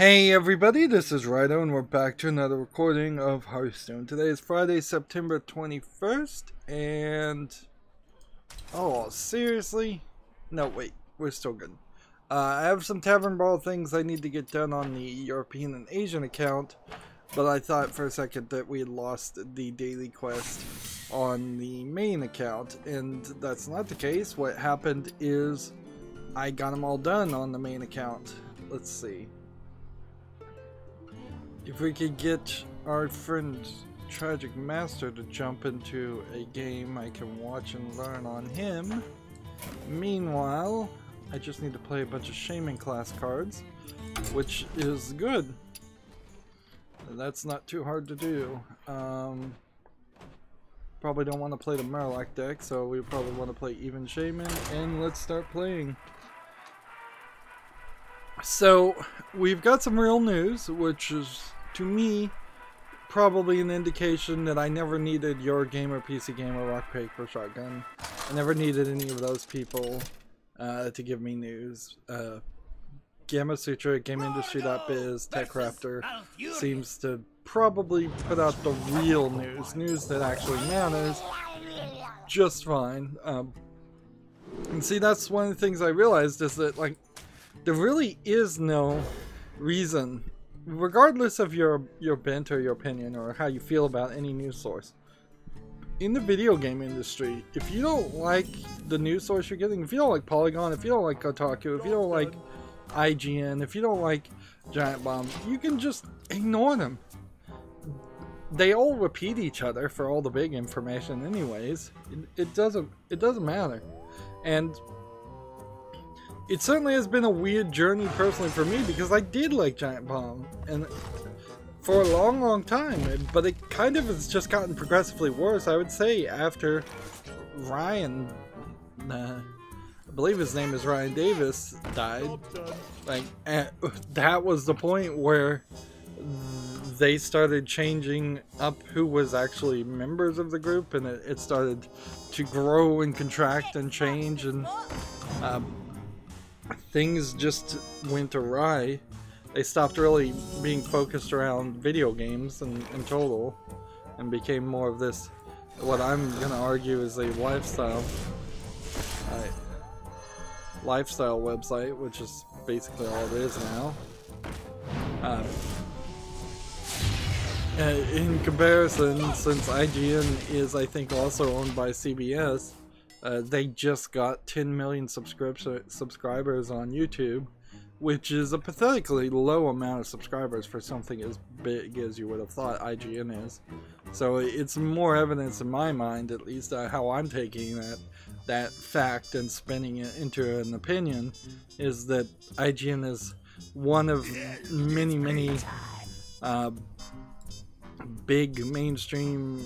Hey everybody, this is Rydo and we're back to another recording of Hearthstone. Today is Friday, September 21st, and... oh, seriously? No, wait, we're still good. I have some Tavern Brawl things I need to get done on the European and Asian account, but I thought for a second that we had lost the daily quest on the main account, and that's not the case. What happened is I got them all done on the main account. Let's see. If we could get our friend Tragic Master to jump into a game, I can watch and learn on him. Meanwhile, I just need to play a bunch of Shaman class cards, which is good. That's not too hard to do. Probably don't want to play the Murloc deck, so we probably want to play even Shaman, and let's start playing. So, we've got some real news, which is, to me, probably an indication that I never needed Your Gamer, PC Gamer, Rock, Paper, Shotgun. I never needed any of those people to give me news. Gamma Sutra, GameIndustry.biz, TechRaptor seems to probably put out the real news that actually matters, just fine. And see, that's one of the things I realized is that, like, there really is no reason, regardless of your bent or your opinion or how you feel about any news source. In the video game industry, if you don't like the news source you're getting, if you don't like Polygon, if you don't like Kotaku, if you don't like IGN, if you don't like Giant Bomb, you can just ignore them. They all repeat each other for all the big information anyways. It doesn't matter. And it certainly has been a weird journey personally for me, because I did like Giant Bomb and for a long time, but it kind of has just gotten progressively worse, I would say, after Ryan, I believe his name is Ryan Davis, died. Like, that was the point where they started changing up who was actually members of the group, and it started to grow and contract and change, and things just went awry. They stopped really being focused around video games in total, and became more of this, what I'm gonna argue is a lifestyle website, which is basically all it is now. In comparison, since IGN is, I think, also owned by CBS, they just got 10 million subscribers on YouTube, which is a pathetically low amount of subscribers for something as big as you would have thought IGN is. So it's more evidence in my mind, at least, how I'm taking that fact and spinning it into an opinion, is that IGN is one of many big mainstream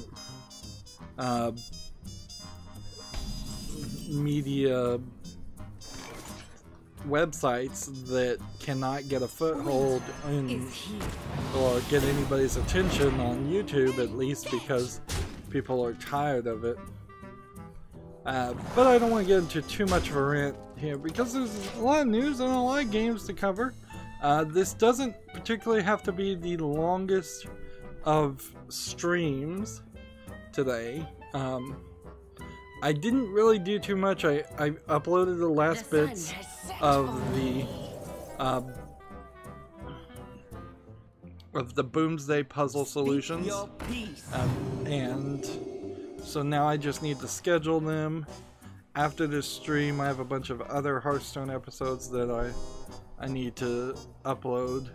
media websites that cannot get a foothold in or get anybody's attention on YouTube, at least because people are tired of it. But I don't want to get into too much of a rant here, because there's a lot of news and a lot of games to cover. This doesn't particularly have to be the longest of streams today. I didn't really do too much. I uploaded the last bits of the Boomsday puzzle solutions, and so now I just need to schedule them. After this stream, I have a bunch of other Hearthstone episodes that I need to upload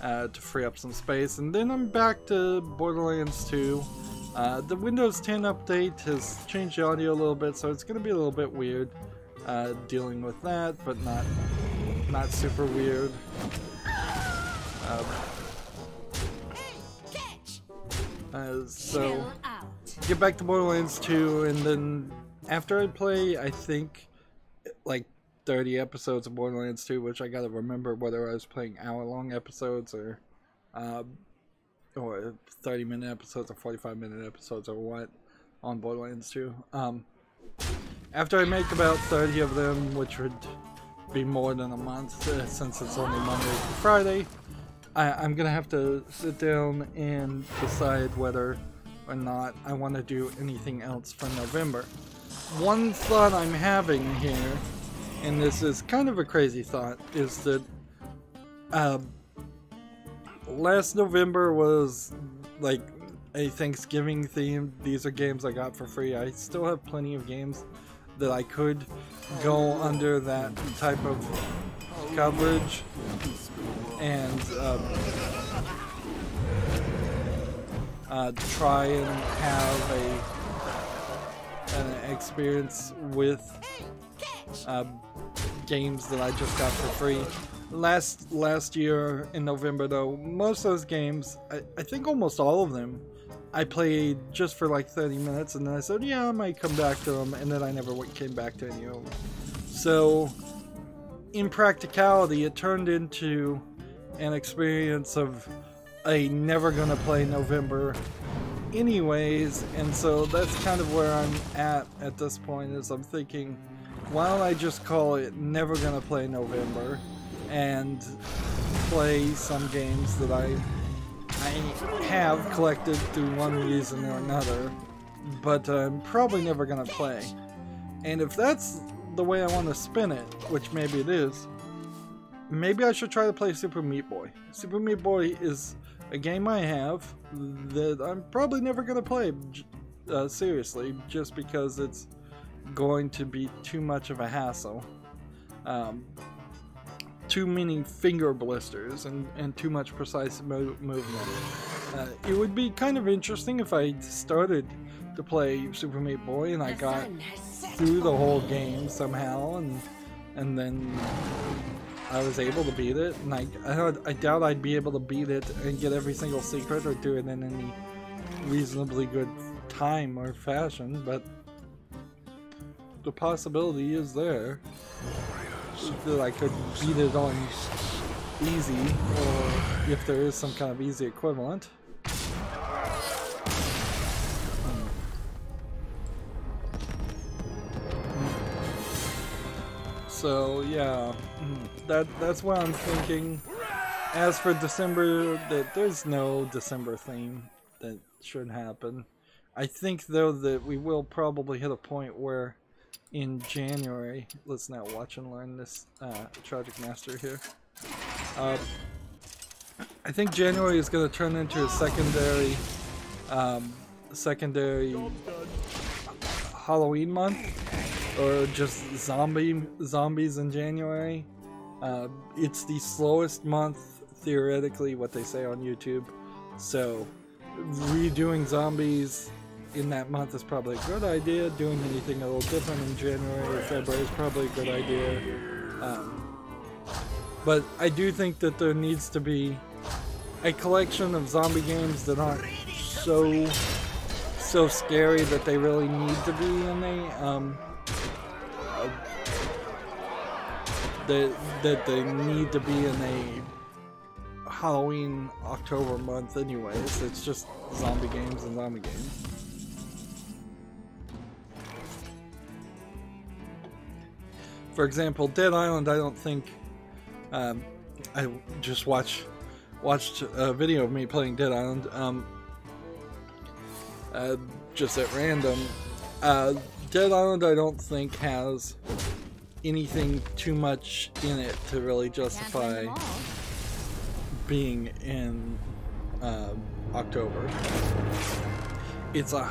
to free up some space, and then I'm back to Borderlands 2. The Windows 10 update has changed the audio a little bit, so it's going to be a little bit weird dealing with that, but not super weird. So get back to Borderlands 2, and then after I play, I think, like 30 episodes of Borderlands 2, which I gotta remember whether I was playing hour-long episodes or 30-minute episodes or 45-minute episodes or what on Borderlands 2. After I make about 30 of them, which would be more than a month since it's only Monday to Friday. I'm gonna have to sit down and decide whether or not I want to do anything else for November. One thought I'm having here, and this is kind of a crazy thought, is that last November was like a Thanksgiving theme. These are games I got for free. I still have plenty of games that I could go under that type of coverage and try and have an experience with games that I just got for free. Last year in November though, most of those games, I think almost all of them, I played just for like 30 minutes and then I said, yeah, I might come back to them, and then I never came back to any of them. So, in practicality, it turned into an experience of a never gonna play November anyways, and so that's kind of where I'm at this point, is I'm thinking, why don't I just call it never gonna play November and play some games that I have collected through one reason or another, but I'm probably never gonna play. And if that's the way I want to spin it, which maybe it is, maybe I should try to play Super Meat Boy. Super Meat Boy is a game I have that I'm probably never gonna play seriously, just because it's going to be too much of a hassle. Too many finger blisters and too much precise movement. It would be kind of interesting if I started to play Super Meat Boy and I got through the whole game somehow, and then I was able to beat it, and I doubt I'd be able to beat it and get every single secret or do it in any reasonably good time or fashion, but the possibility is there that I could beat it on easy, or if there is some kind of easy equivalent. So yeah, that's what I'm thinking. As for December, there's no December theme that should happen. I think though that we will probably hit a point where in January, let's now watch and learn this Tragic Master here. I think January is going to turn into a secondary Halloween month, or just zombies in January. It's the slowest month, theoretically, what they say on YouTube. So redoing zombies in that month is probably a good idea. Doing anything a little different in January or February is probably a good idea. But I do think that there needs to be a collection of zombie games that aren't so scary that they really need to be in that they need to be in a Halloween October month anyways. It's just zombie games and zombie games. For example, Dead Island, I don't think, I just watched a video of me playing Dead Island, just at random. Dead Island, I don't think has anything too much in it to really justify being in October. It's a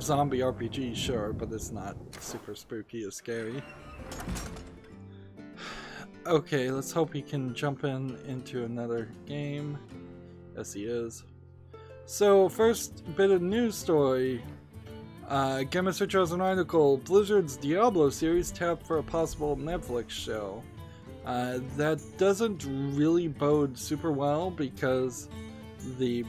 zombie RPG, sure, but it's not super spooky or scary. Okay, let's hope he can jump into another game. Yes, he is. So, first bit of news story. Game Master Chosen article, Blizzard's Diablo series tapped for a possible Netflix show. That doesn't really bode super well because the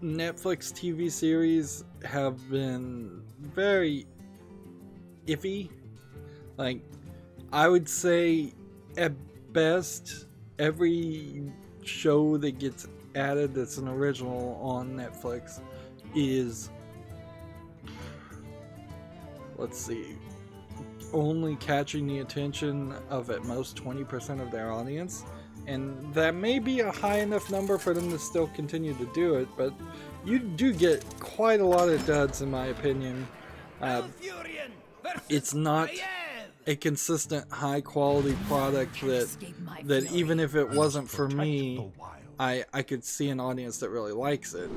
Netflix TV series have been very iffy. Like, I would say at best every show that gets added that's an original on Netflix is, let's see, only catching the attention of at most 20% of their audience, and that may be a high enough number for them to still continue to do it, but you do get quite a lot of duds in my opinion. It's not a consistent high quality product that even if it wasn't for me, I could see an audience that really likes it.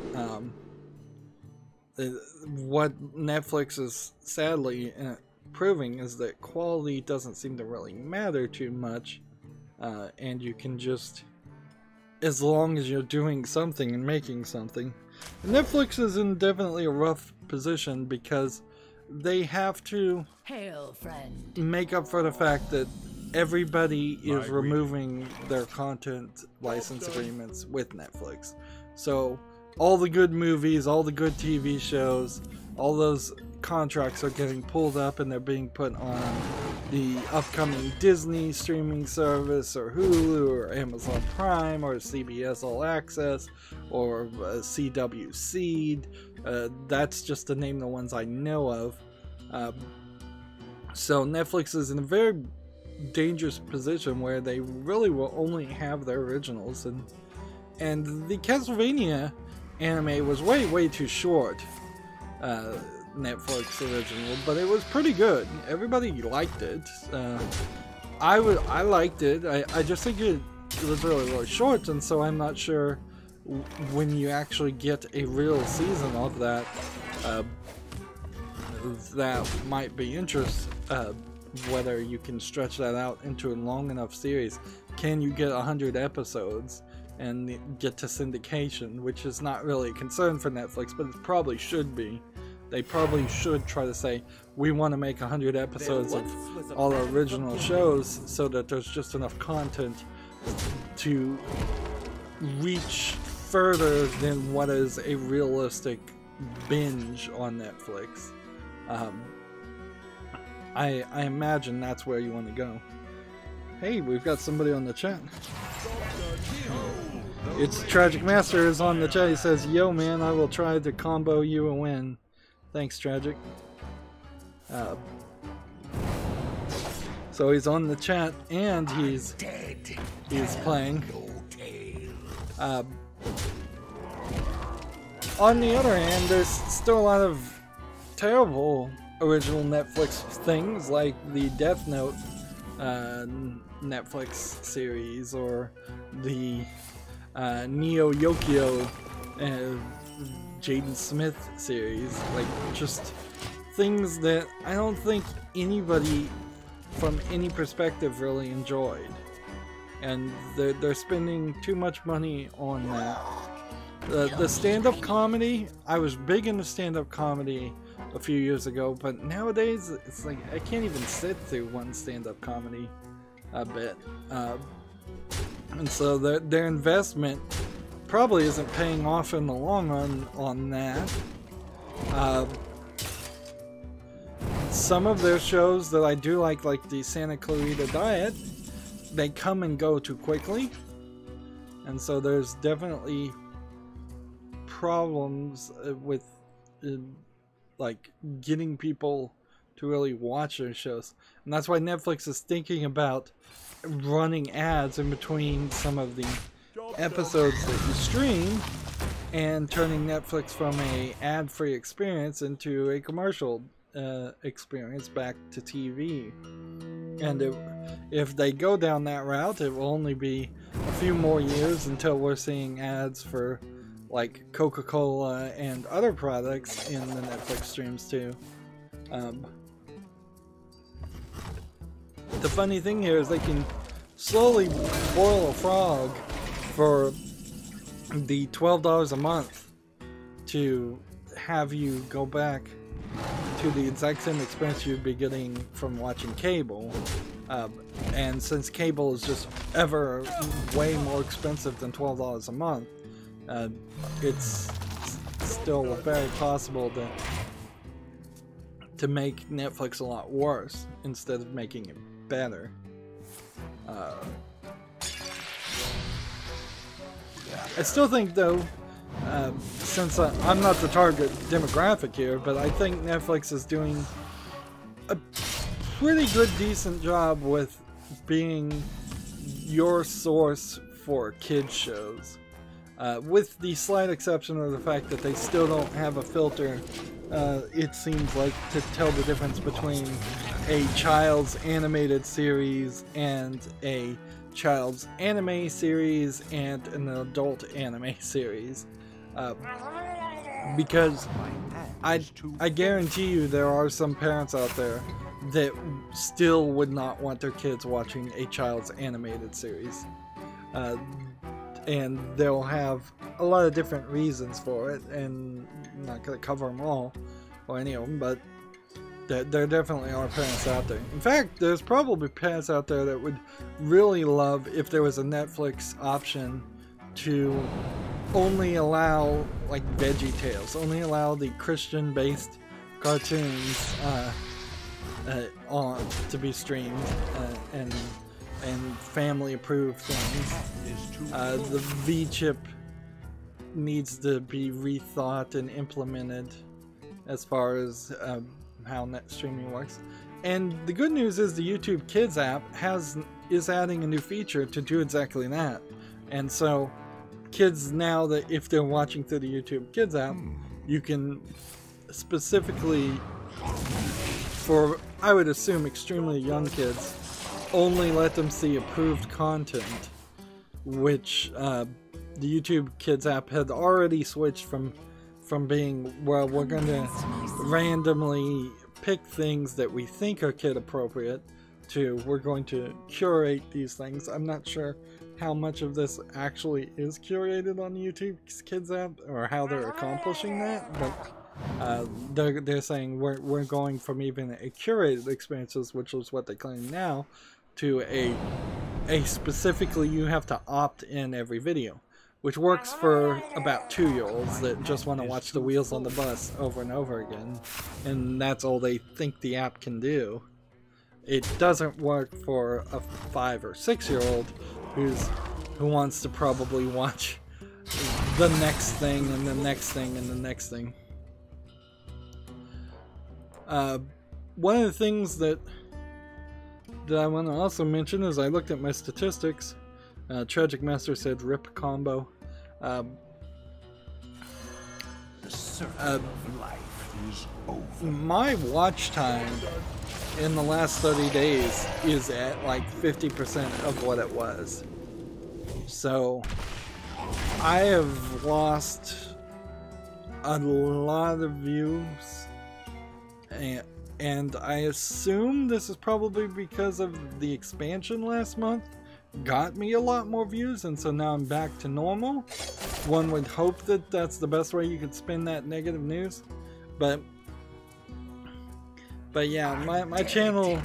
What Netflix is sadly proving is that quality doesn't seem to really matter too much, and you can just, as long as you're doing something and making something. Netflix is in definitely a rough position because they have to make up for the fact that everybody is removing their content license agreements with Netflix. So all the good movies, all the good TV shows, all those contracts are getting pulled up and they're being put on the upcoming Disney streaming service, or Hulu, or Amazon Prime, or CBS All Access, or CW Seed. That's just to name the ones I know of. So Netflix is in a very dangerous position where they really will only have their originals, and the Castlevania anime was way too short. Netflix original, but it was pretty good. Everybody liked it. I liked it. I just think it was really short, and so I'm not sure when you actually get a real season of that that might be interest, whether you can stretch that out into a long enough series. Can you get 100 episodes and get to syndication, which is not really a concern for Netflix, but it probably should be. They probably should try to say, we want to make 100 episodes of all our original shows so that there's just enough content to reach further than what is a realistic binge on Netflix. I imagine that's where you want to go. Hey, we've got somebody on the chat. It's Tragic Master is on the chat. He says, yo man, I will try to combo you a win. Thanks, Tragic. So he's on the chat and he's playing. On the other hand, there's still a lot of terrible original Netflix things like the Death Note Netflix series, or the Neo Yokio Jaden Smith series. Like, just things that I don't think anybody from any perspective really enjoyed, and they're spending too much money on that. The stand-up comedy, I was big into stand-up comedy a few years ago, but nowadays it's like I can't even sit through one stand-up comedy a bit, and so their investment probably isn't paying off in the long run on that. Some of their shows that I do like the Santa Clarita Diet, they come and go too quickly, and so there's definitely problems with like getting people to really watch their shows, and that's why Netflix is thinking about running ads in between some of the episodes that you stream, and turning Netflix from a ad-free experience into a commercial experience back to TV. And if they go down that route, it will only be a few more years until we're seeing ads for like Coca-Cola and other products in the Netflix streams too. The funny thing here is they can slowly boil a frog for the $12 a month to have you go back to the exact same experience you'd be getting from watching cable. And since cable is just ever way more expensive than $12 a month, it's still very possible to make Netflix a lot worse instead of making it better. I still think, though, since I'm not the target demographic here, but I think Netflix is doing a pretty good, decent job with being your source for kids shows. With the slight exception of the fact that they still don't have a filter, it seems like, to tell the difference between a child's animated series and a child's anime series and an adult anime series. Because I guarantee you there are some parents out there that still would not want their kids watching a child's animated series. And they'll have a lot of different reasons for it, and I'm not going to cover them all, or any of them, but there definitely are parents out there. In fact, there's probably parents out there that would really love if there was a Netflix option to only allow, like, Veggie Tales, only allow the Christian-based cartoons on to be streamed, and family-approved things. The V-chip needs to be rethought and implemented as far as how net streaming works. And the good news is the YouTube Kids app is adding a new feature to do exactly that. And so kids now, that if they're watching through the YouTube Kids app, you can specifically, for I would assume extremely young kids, only let them see approved content, which the YouTube Kids app had already switched from being, well, we're going to randomly pick things that we think are kid appropriate, to we're going to curate these things. I'm not sure how much of this actually is curated on the YouTube Kids app, or how they're accomplishing that, but they're saying we're going from even a curated experiences, which is what they claim now, to a specifically you have to opt in every video, which works for about 2-year-olds that just want to watch the wheels on the bus over and over again, and that's all they think the app can do. It doesn't work for a 5 or 6-year-old who wants to probably watch the next thing and the next thing and the next thing. One of the things that I want to also mention is I looked at my statistics. Tragic Master said rip combo. The circle of life is over. My watch time in the last 30 days is at like 50% of what it was. So I have lost a lot of views, and I assume this is probably because of the expansion last month got me a lot more views, and so now I'm back to normal. One would hope that that's the best way you could spin that negative news, but yeah, my channel,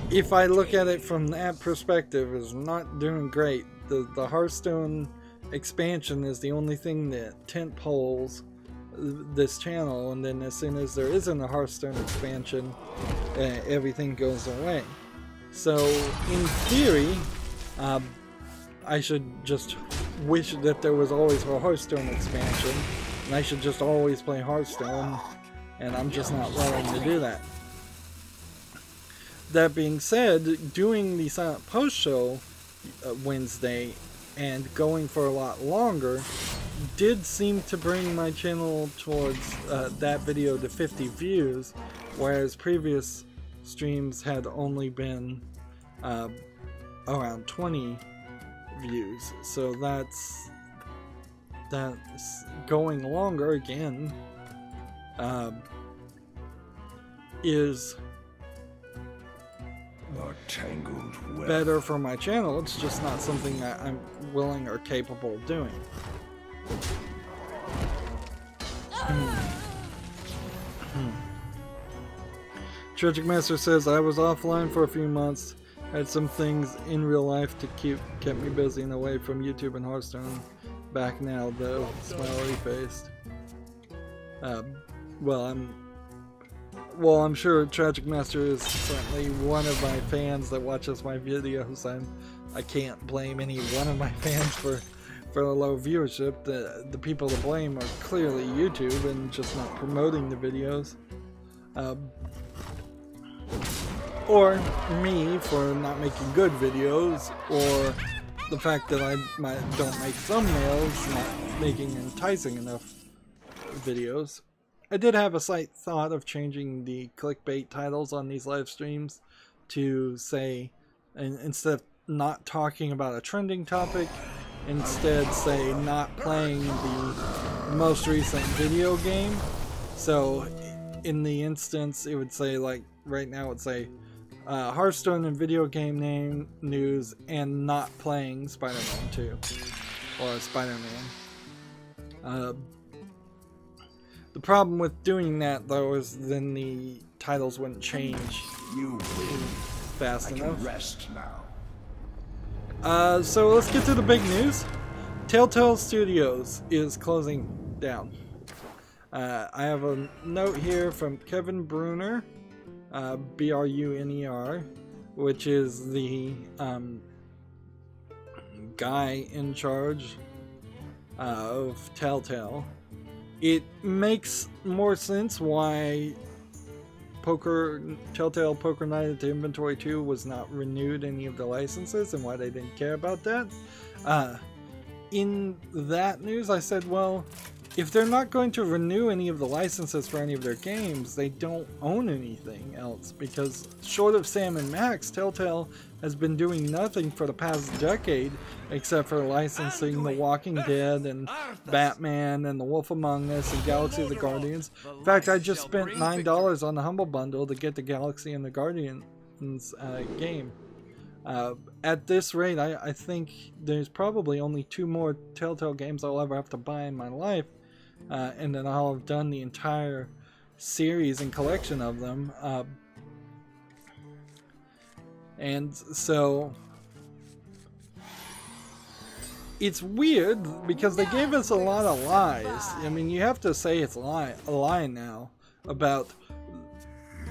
if I look at it from that perspective, is not doing great. The Hearthstone expansion is the only thing that tent poles this channel, and then as soon as there isn't a Hearthstone expansion, everything goes away. So in theory, I should just wish that there was always a Hearthstone expansion, and I should just always play Hearthstone, and I'm just not willing to do that. That being said, doing the Silent Post show Wednesday and going for a lot longer did seem to bring my channel towards that video to 50 views, whereas previous streams had only been around 20 views. So that's going longer again is better for my channel. It's just not something that I'm willing or capable of doing. Tragic Master says, I was offline for a few months, had some things in real life to kept me busy and away from YouTube and Hearthstone. Back now though, smiley faced. Well, I'm sure Tragic Master is certainly one of my fans that watches my videos. I can't blame any one of my fans for the low viewership. The people to blame are clearly YouTube and just not promoting the videos. or me for not making good videos, or the fact that I don't make thumbnails, not making enticing enough videos. I did have a slight thought of changing the clickbait titles on these live streams to say, instead of not talking about a trending topic, instead say not playing the most recent video game. So in the instance, it would say, like right now it would say Hearthstone and video game name news and not playing Spider-Man 2 or Spider-Man. The problem with doing that though is then the titles wouldn't change fast enough. Rest now. So let's get to the big news. Telltale Studios is closing down. I have a note here from Kevin Bruner, B-R-U-N-E-R, which is the guy in charge of Telltale. It makes more sense why Telltale Poker Night at the Inventory 2 was not renewed any of the licenses and why they didn't care about that. In that news, I said, well, if they're not going to renew any of the licenses for any of their games, they don't own anything else, because short of Sam & Max, Telltale has been doing nothing for the past decade except for licensing The Walking Dead and Batman and The Wolf Among Us and Galaxy of the Guardians. In fact, I just spent $9 on the Humble Bundle to get the Galaxy and the Guardians game. At this rate, I think there's probably only 2 more Telltale games I'll ever have to buy in my life. And then I'll have done the entire series and collection of them. And so it's weird because they gave us a lot of lies. I mean, you have to say it's a lie now about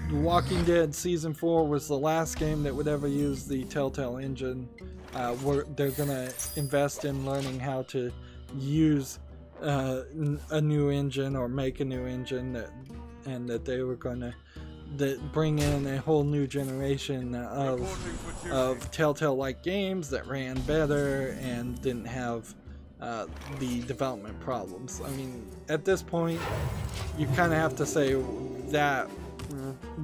The Walking Dead Season 4 was the last game that would ever use the Telltale engine. They're going to invest in learning how to use a new engine or make a new engine, and that they were going to bring in a whole new generation of Telltale-like games that ran better and didn't have the development problems. I mean, at this point, you kind of have to say that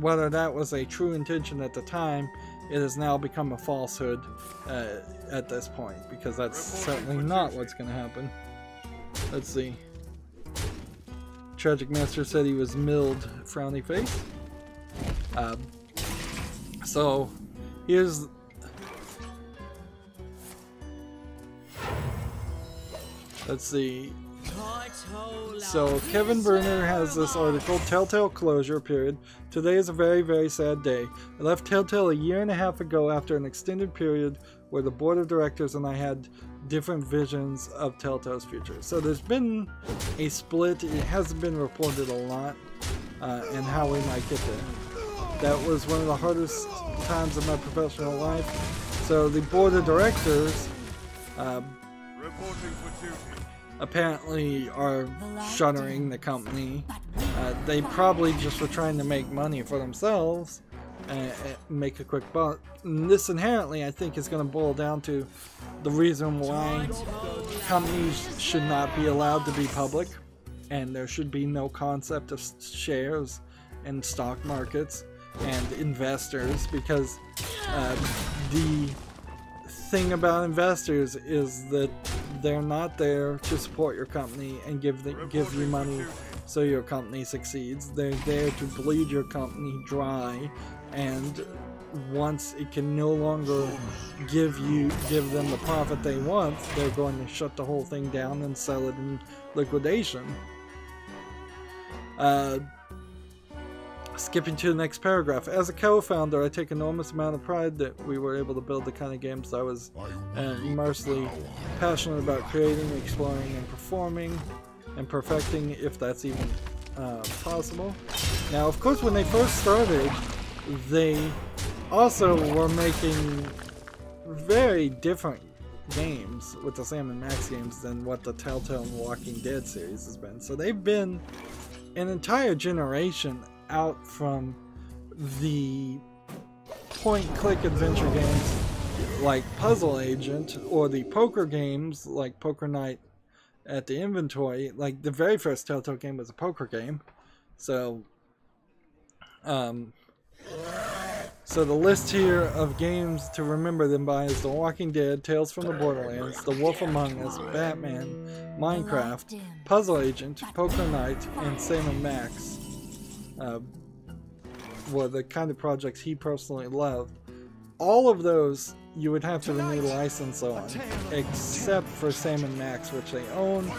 whether that was a true intention at the time, it has now become a falsehood at this point, because that's certainly not what's going to happen. Let's see. Tragic Master said he was milled, frowny face. So here's let's see. So Kevin Bruner has this article, Telltale Closure Period. Today is a very, very sad day. I left Telltale a year and a half ago after an extended period where the board of directors and I had different visions of Telltale's future. So there's been a split. It hasn't been reported a lot, and how we might get there. That was one of the hardest times of my professional life. So the board of directors apparently are shuttering the company. They probably just were trying to make money for themselves and make a quick buck. And this inherently, I think, is going to boil down to the reason why companies should not be allowed to be public, and there should be no concept of shares and stock markets and investors, because the thing about investors is that they're not there to support your company and give you money so your company succeeds. They're there to bleed your company dry, and once it can no longer give them the profit they want, they're going to shut the whole thing down and sell it in liquidation. Skipping to the next paragraph. As a co-founder, I take enormous amount of pride that we were able to build the kind of games I was immensely passionate about creating, exploring, and performing, and perfecting, if that's even possible. Now, of course, when they first started, they also were making very different games with the Sam & Max games than what the Telltale and Walking Dead series has been. So they've been an entire generation out from the point-and-click adventure games like Puzzle Agent, or the poker games like Poker Night at the Inventory. Like, the very first Telltale game was a poker game. So, so the list here of games to remember them by is The Walking Dead, Tales from the Borderlands, The Wolf Among Us, Batman, Minecraft, Puzzle Agent, Poker Night, and Sam & Max. Were the kind of projects he personally loved. All of those you would have to renew the license on, except for Sam & Max, which they own,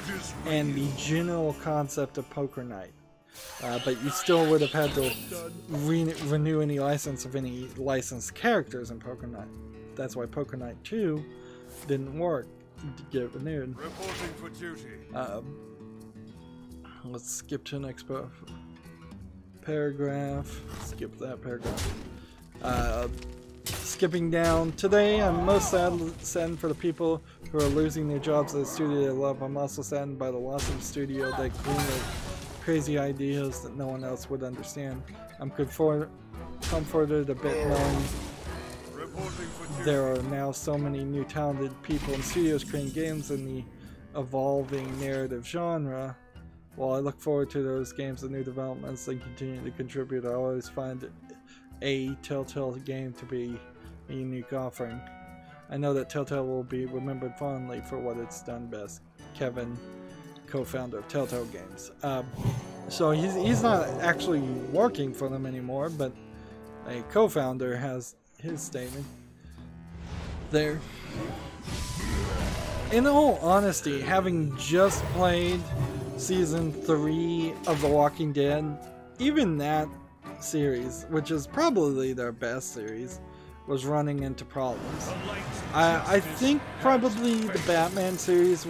and the general concept of Poker Night. But you still would have had to renew any license of any licensed characters in Poker Night. That's why Poker Night 2 didn't work to get renewed. Reporting for duty. Let's skip to the next paragraph. Skip that paragraph. Skipping down. Today, I'm most saddened for the people who are losing their jobs at the studio they love. I'm also saddened by the loss of the studio that greenlit crazy ideas that no one else would understand. I'm comforted a bit knowing there are now so many new talented people in studios creating games in the evolving narrative genre. While I look forward to those games and new developments and continue to contribute, I always find a Telltale game to be a unique offering. I know that Telltale will be remembered fondly for what it's done best. Kevin, co-founder of Telltale Games. So he's not actually working for them anymore, but a co-founder has his statement there. In all honesty, having just played Season 3 of The Walking Dead, even that series, which is probably their best series, was running into problems. I think probably the Batman series,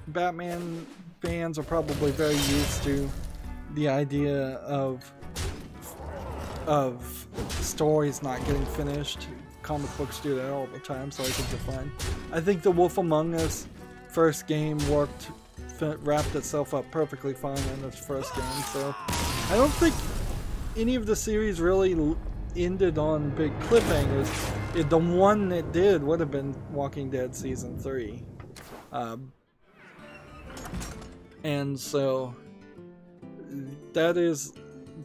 Batman fans are probably very used to the idea of stories not getting finished. Comic books do that all the time, so I think they're fine. I think The Wolf Among Us first game wrapped itself up perfectly fine in its first game, so I don't think any of the series really ended on big cliffhangers. The one that did would have been Walking Dead Season 3. And so that is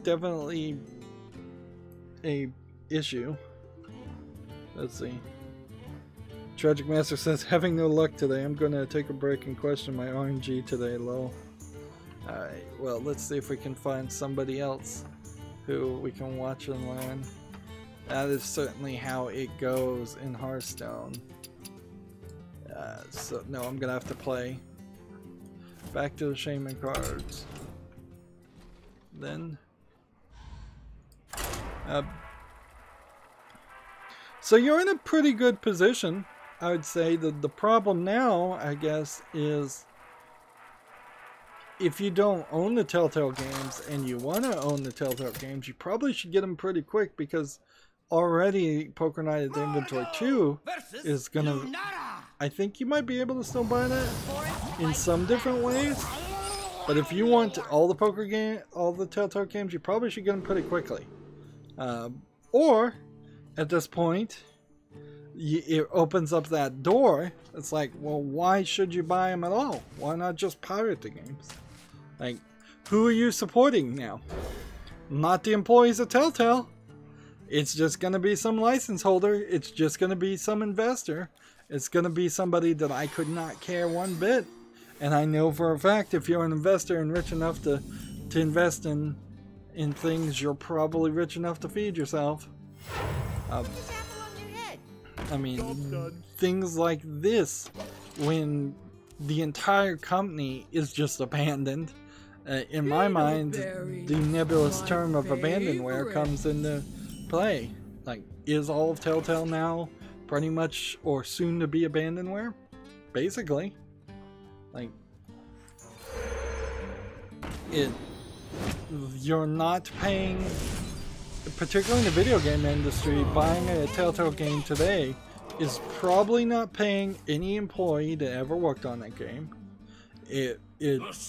definitely a issue. Let's see. Tragic Master says, having no luck today, I'm gonna take a break and question my RNG today, lol. Alright, well, let's see if we can find somebody else who we can watch and learn. That is certainly how it goes in Hearthstone. So, no, I'm gonna have to play. Back to the Shaman cards. Then... so you're in a pretty good position, I would say. The problem now, I guess, is if you don't own the Telltale games and you want to own the Telltale games, you probably should get them pretty quick, because already Poker Night at the Inventory 2 is gonna... I think you might be able to still buy that in some different ways, but if you want all the Telltale games, you probably should get them pretty quickly. Or at this point, it opens up that door. It's like, well, why should you buy them at all? Why not just pirate the games? Like, who are you supporting now? Not the employees of Telltale. It's just going to be some license holder. It's just going to be some investor. It's going to be somebody that I could not care one bit. And I know for a fact, if you're an investor and rich enough to invest in things, you're probably rich enough to feed yourself. I mean, things like this, when the entire company is just abandoned. In my mind, the nebulous term of abandonware comes into play. Like, is all of Telltale now pretty much, or soon to be, abandonware? Basically. Like, you're not paying, particularly in the video game industry, buying a Telltale game today is probably not paying any employee that ever worked on that game. It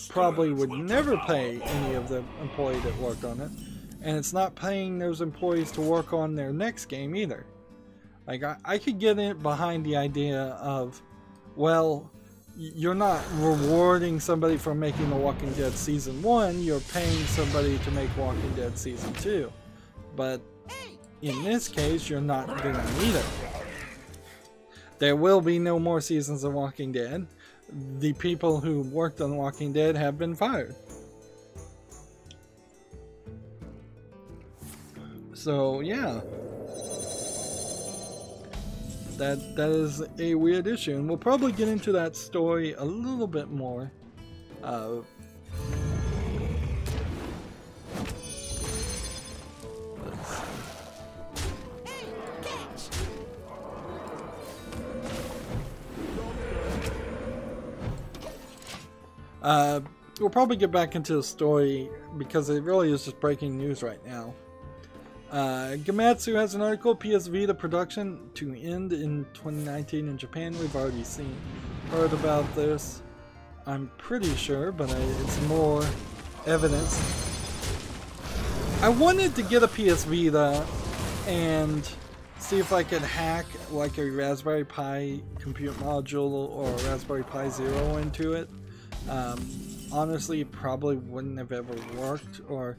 probably would never pay any of the employee that worked on it. and it's not paying those employees to work on their next game either. Like, I could get in behind the idea of, well, you're not rewarding somebody for making The Walking Dead Season 1, you're paying somebody to make Walking Dead Season 2. But in this case, you're not doing either. There will be no more seasons of Walking Dead. The people who worked on Walking Dead have been fired. So yeah, that is a weird issue, and we'll probably get into that story a little bit more. We'll probably get back into the story because it really is just breaking news right now. Gamatsu has an article, PS Vita production to end in 2019 in Japan. We've already heard about this, I'm pretty sure, but it's more evidence. I wanted to get a PS Vita and see if I could hack like a Raspberry Pi compute module or a Raspberry Pi Zero into it. Honestly, it probably wouldn't have ever worked, or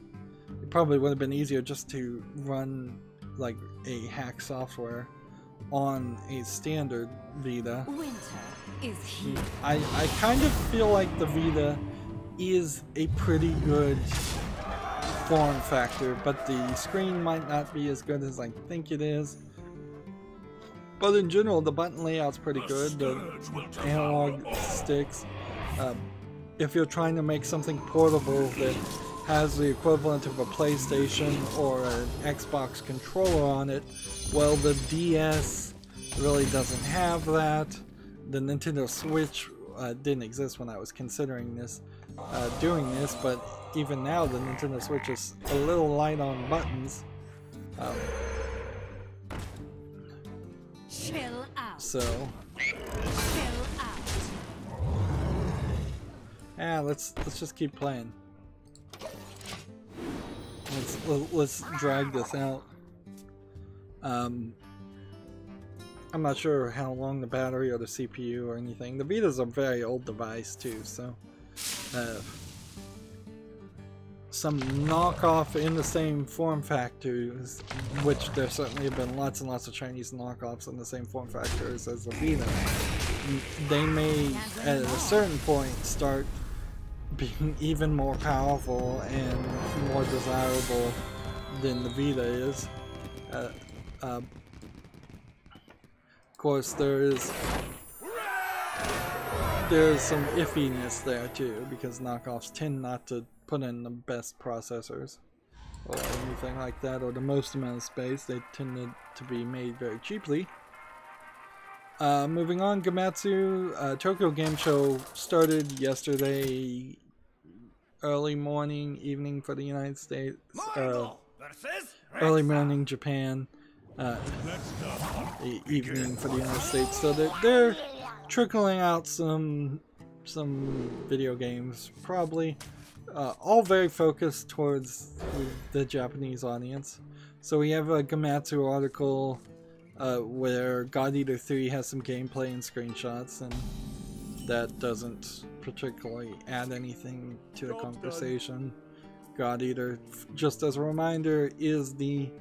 it probably would have been easier just to run like a hack software on a standard Vita. Winter is here. I kind of feel like the Vita is a pretty good form factor, but the screen might not be as good as I think it is. But in general, the button layout's pretty good. The analog sticks. If you're trying to make something portable that has the equivalent of a PlayStation or an Xbox controller on it, well, the DS really doesn't have that. The Nintendo Switch didn't exist when I was considering this, doing this, but even now the Nintendo Switch is a little light on buttons. Chill out. So, Chill out. let's just keep playing. Let's drag this out. I'm not sure how long the battery or the CPU or anything. The Vita's a very old device too, so some knockoff in the same form factors, which there certainly have been lots and lots of Chinese knockoffs in the same form factors as the Vita. They may, at a certain point, start being even more powerful and more desirable than the Vita is. Of course, there's some iffiness there too, because knockoffs tend not to put in the best processors or anything like that, or the most amount of space. They tend to be made very cheaply. Moving on, Gamatsu, Tokyo Game Show started yesterday, early morning, evening for the United States, early morning Japan, evening for the United States. So they're trickling out some video games, probably, all very focused towards the Japanese audience. So we have a Gamatsu article where God Eater 3 has some gameplay and screenshots, and that doesn't particularly add anything to the conversation. God Eater, just as a reminder, is the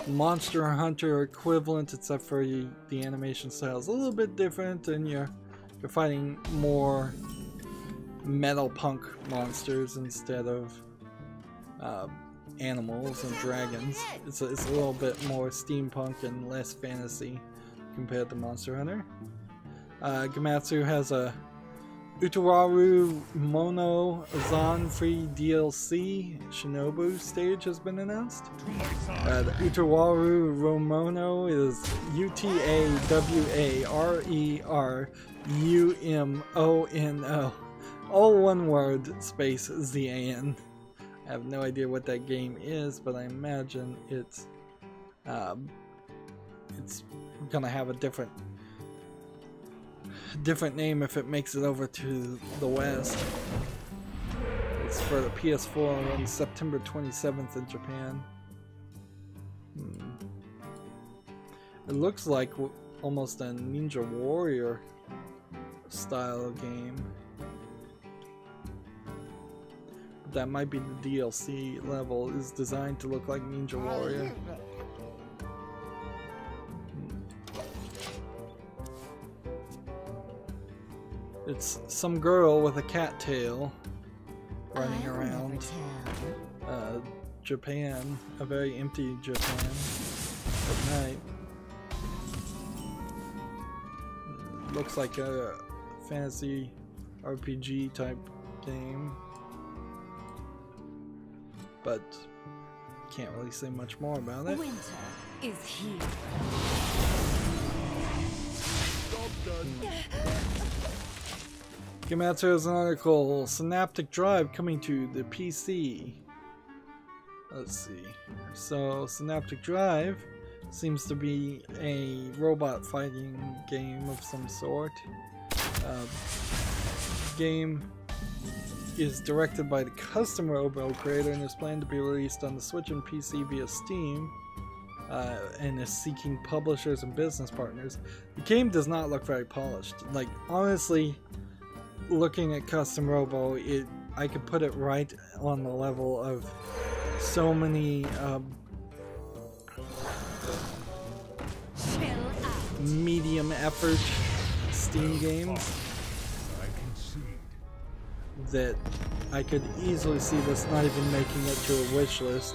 Monster Hunter equivalent, except for the animation style is a little bit different, and you're fighting more metal punk monsters instead of animals and dragons. It's a little bit more steampunk and less fantasy compared to Monster Hunter. Gamatsu has a Utawaru Mono Zan free DLC Shinobu stage has been announced. The Utawaru Romono is Utawarumono, all one word, space ZAN. I have no idea what that game is, but I imagine it's gonna have a different name if it makes it over to the West. It's for the PS4 on September 27th in Japan. It looks like almost a Ninja Warrior style game. But that might be the DLC level, is designed to look like Ninja Warrior. It's some girl with a cat tail running around Japan, a very empty Japan at night. Looks like a fantasy RPG type game, but can't really say much more about it. Winter is here. Gematsu has an article, Synaptic Drive coming to the PC. Let's see. So Synaptic Drive seems to be a robot fighting game of some sort. Game is directed by the custom Robo creator and is planned to be released on the Switch and PC via Steam, and is seeking publishers and business partners. The game does not look very polished. Like, honestly, looking at custom Robo, I could put it right on the level of so many medium effort Steam games that I could easily see this not even making it to a wish list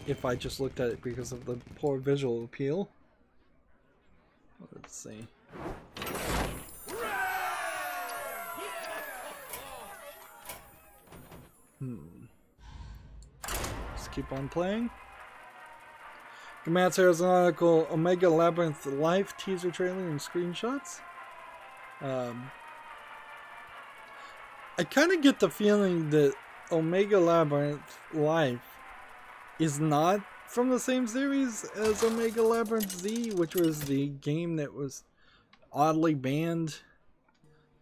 if I just looked at it because of the poor visual appeal. Let's see. Just keep on playing. Gematsu has an article, Omega Labyrinth Life teaser trailer and screenshots. I kind of get the feeling that Omega Labyrinth Life is not from the same series as Omega Labyrinth Z, which was the game that was oddly banned,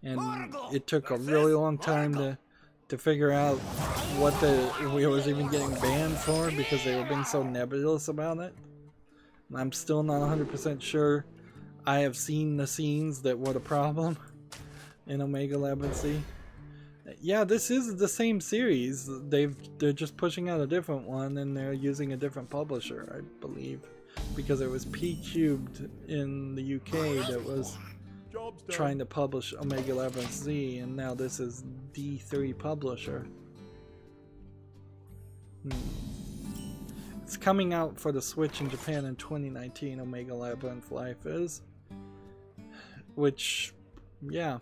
and it took a really long time to figure out what it was even getting banned for, because they were being so nebulous about it. And I'm still not 100% sure I have seen the scenes that were the problem in Omega Labyrinth Z. Yeah, this is the same series. They're just pushing out a different one, and they're using a different publisher, I believe, because it was P-Cubed in the UK that was trying to publish Omega Labyrinth Z, and now this is D3 publisher. It's coming out for the Switch in Japan in 2019, Omega Labyrinth Life is. Which, yeah.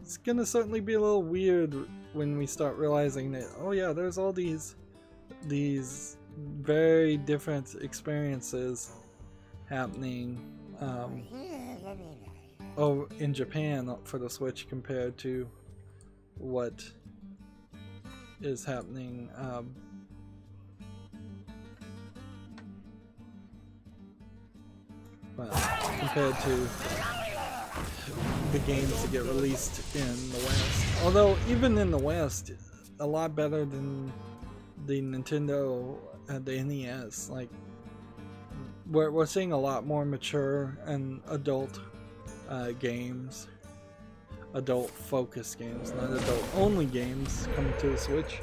It's gonna certainly be a little weird when we start realizing that, oh yeah, there's all these very different experiences happening in Japan for the Switch compared to what is happening compared to the games that get released in the West. Although even in the West, a lot better than the Nintendo the NES. Like, we're seeing a lot more mature and adult games, adult focused games, not adult only games coming to the Switch.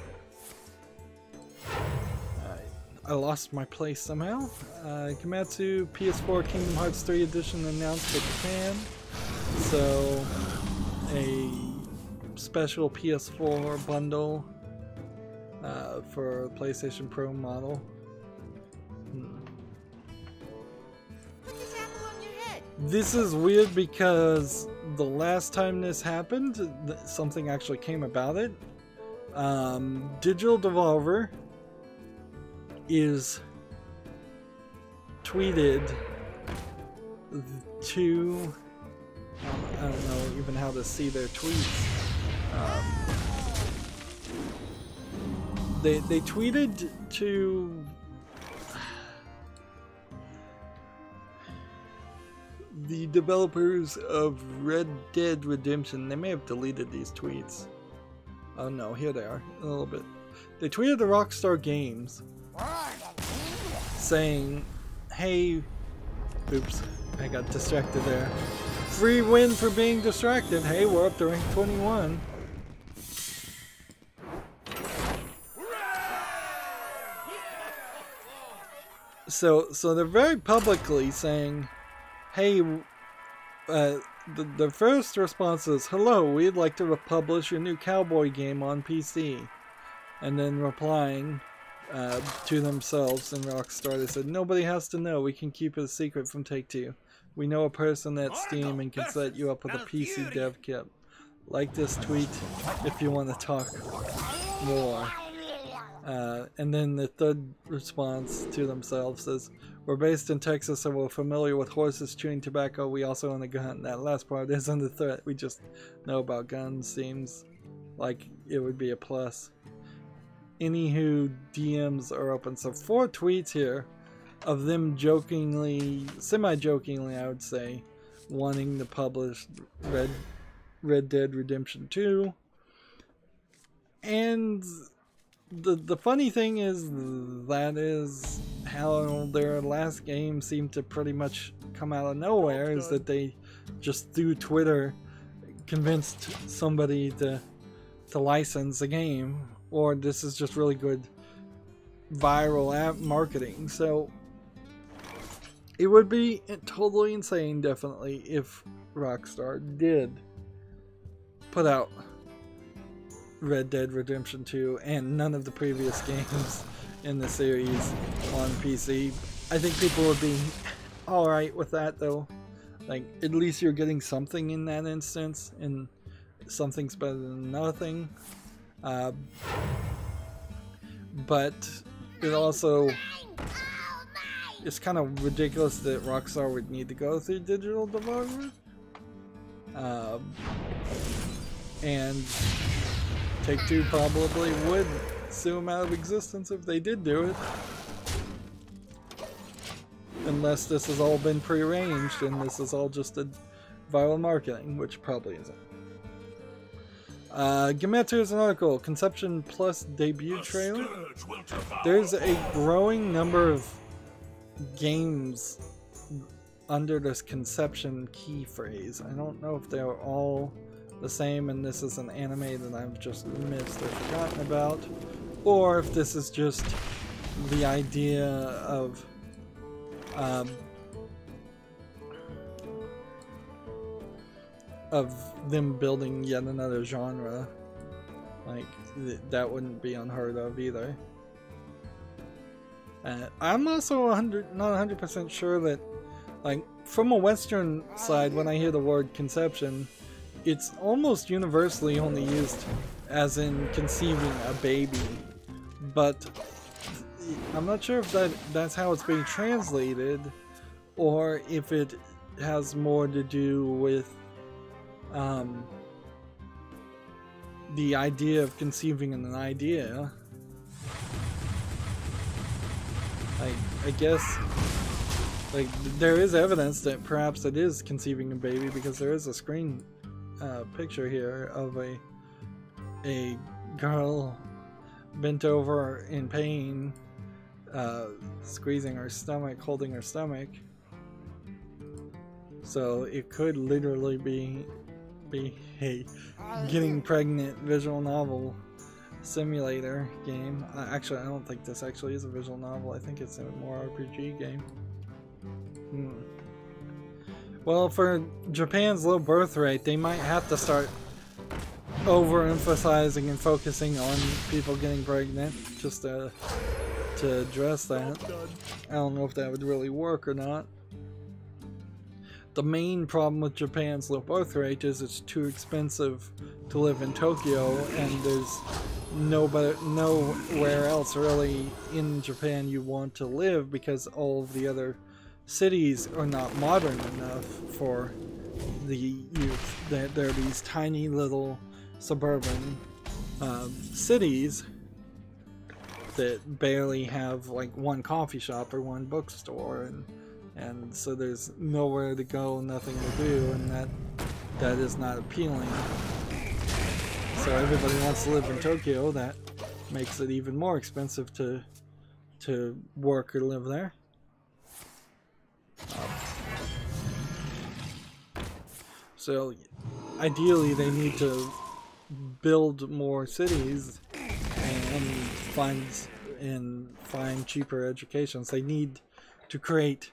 I lost my place somehow. Gematsu PS4 Kingdom Hearts 3 Edition announced for Japan. So, a special PS4 bundle for PlayStation Pro model. This is weird because the last time this happened, something actually came about it. Digital Devolver is tweeted to, I don't know even how to see their tweets. They tweeted to the developers of Red Dead Redemption. They may have deleted these tweets. Oh no, here they are, a little bit. They tweeted to Rockstar Games saying, hey, oops, I got distracted there. Free win for being distracted. Hey, we're up to rank 21. So they're very publicly saying, hey, the first response is, hello, we'd like to publish your new cowboy game on PC. And then replying to themselves and Rockstar, they said, nobody has to know, we can keep it a secret from Take-Two. We know a person at Steam and can set you up with a PC dev kit. Like this tweet if you want to talk more. And then the third response to themselves is, we're based in Texas and we're familiar with horses chewing tobacco. We also own a gun. That last part isn't a threat. We just know about guns. Seems like it would be a plus. Anywho, DMs are open. So 4 tweets here of them jokingly, semi-jokingly I would say, wanting to publish Red Dead Redemption 2. And the funny thing is, that is how their last game seemed to pretty much come out of nowhere, is that they just through Twitter convinced somebody to license a game, or this is just really good viral app marketing. So it would be totally insane, definitely, if Rockstar did put out Red Dead Redemption 2 and none of the previous games in the series on PC. I think people would be alright with that, though. Like, at least you're getting something in that instance, and something's better than nothing. But it also, it's kind of ridiculous that Rockstar would need to go through digital development. And Take-Two probably would sue them out of existence if they did do it. Unless this has all been prearranged and this is all just a viral marketing, which probably isn't. Gematsu's an article, Conception Plus debut trailer. There's a growing number of games under this Conception key phrase. I don't know if they're all the same and this is an anime that I've just missed or forgotten about, or if this is just the idea of them building yet another genre. Like, that wouldn't be unheard of either. I'm also not 100% sure that, like, from a Western side, when I hear the word conception, it's almost universally only used as in conceiving a baby, but I'm not sure if that's how it's being translated, or if it has more to do with the idea of conceiving an idea. I guess, like, there is evidence that perhaps it is conceiving a baby, because there is a screen picture here of a girl bent over in pain, squeezing her stomach, holding her stomach. So it could literally be a getting pregnant visual novel simulator game. Actually, I don't think this actually is a visual novel. I think it's a more RPG game. Well, for Japan's low birth rate, they might have to start overemphasizing and focusing on people getting pregnant just to address that. I don't know if that would really work or not. The main problem with Japan's low birth rate is it's too expensive to live in Tokyo, and there's nowhere else really in Japan you want to live, because all of the other cities are not modern enough for the youth. There are these tiny little suburban cities that barely have like one coffee shop or one bookstore, and so there's nowhere to go, nothing to do, and that is not appealing. so everybody wants to live in Tokyo. That makes it even more expensive to work or live there. So ideally they need to build more cities and find cheaper educations. They need to create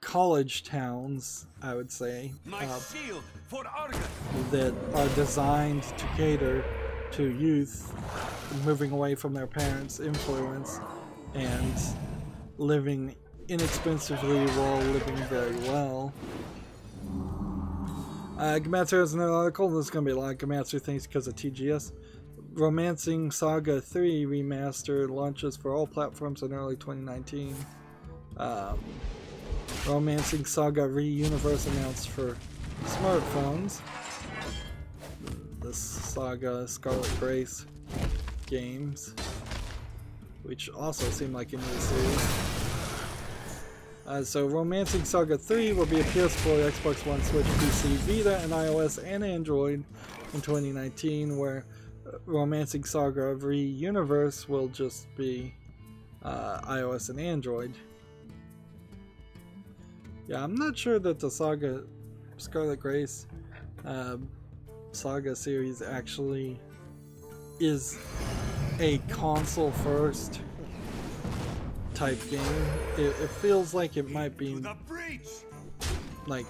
college towns, I would say, that are designed to cater to youth moving away from their parents' influence and living inexpensively while living very well. Gamatsu has another article. This is going to be a lot of Gamatsu things because of TGS. Romancing Saga 3 Remaster launches for all platforms in early 2019. Romancing Saga Re-Universe announced for smartphones. The Saga Scarlet Grace games, which also seem like a new series. So Romancing Saga 3 will be a PS4, Xbox One, Switch, PC, Vita, and iOS and Android in 2019, where Romancing Saga Re-Universe will just be iOS and Android. Yeah, I'm not sure that the Saga Scarlet Grace Saga series actually is a console first type game. It feels like it might be like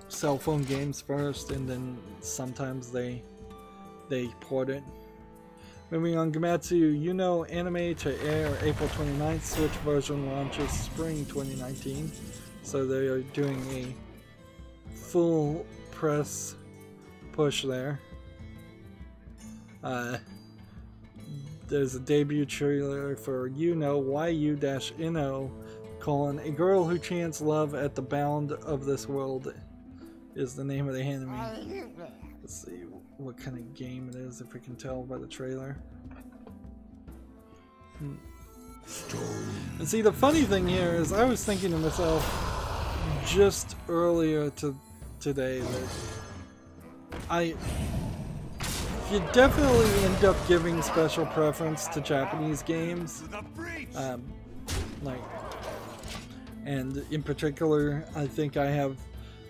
cell phone games first, and then sometimes they port it. Moving on, Gamatsu, you know, anime to air April 29th. Switch version launches spring 2019. So they are doing a full press push there. There's a debut trailer for YU-NO, a girl who chants love at the bound of this world is the name of the anime. Let's see what kind of game it is, if we can tell by the trailer. And see, the funny thing here is I was thinking to myself just earlier today that you definitely end up giving special preference to Japanese games, and in particular, I think I have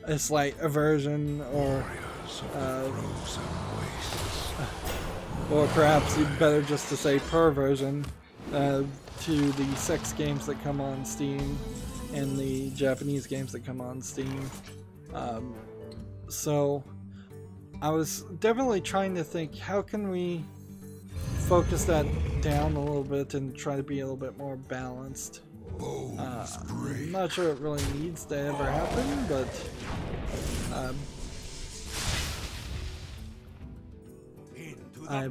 a slight aversion, or perhaps even better just to say perversion, to the sex games that come on Steam and the Japanese games that come on Steam. So I was definitely trying to think, how can we focus that down a little bit and try to be a little bit more balanced. I'm not sure it really needs to ever happen, but I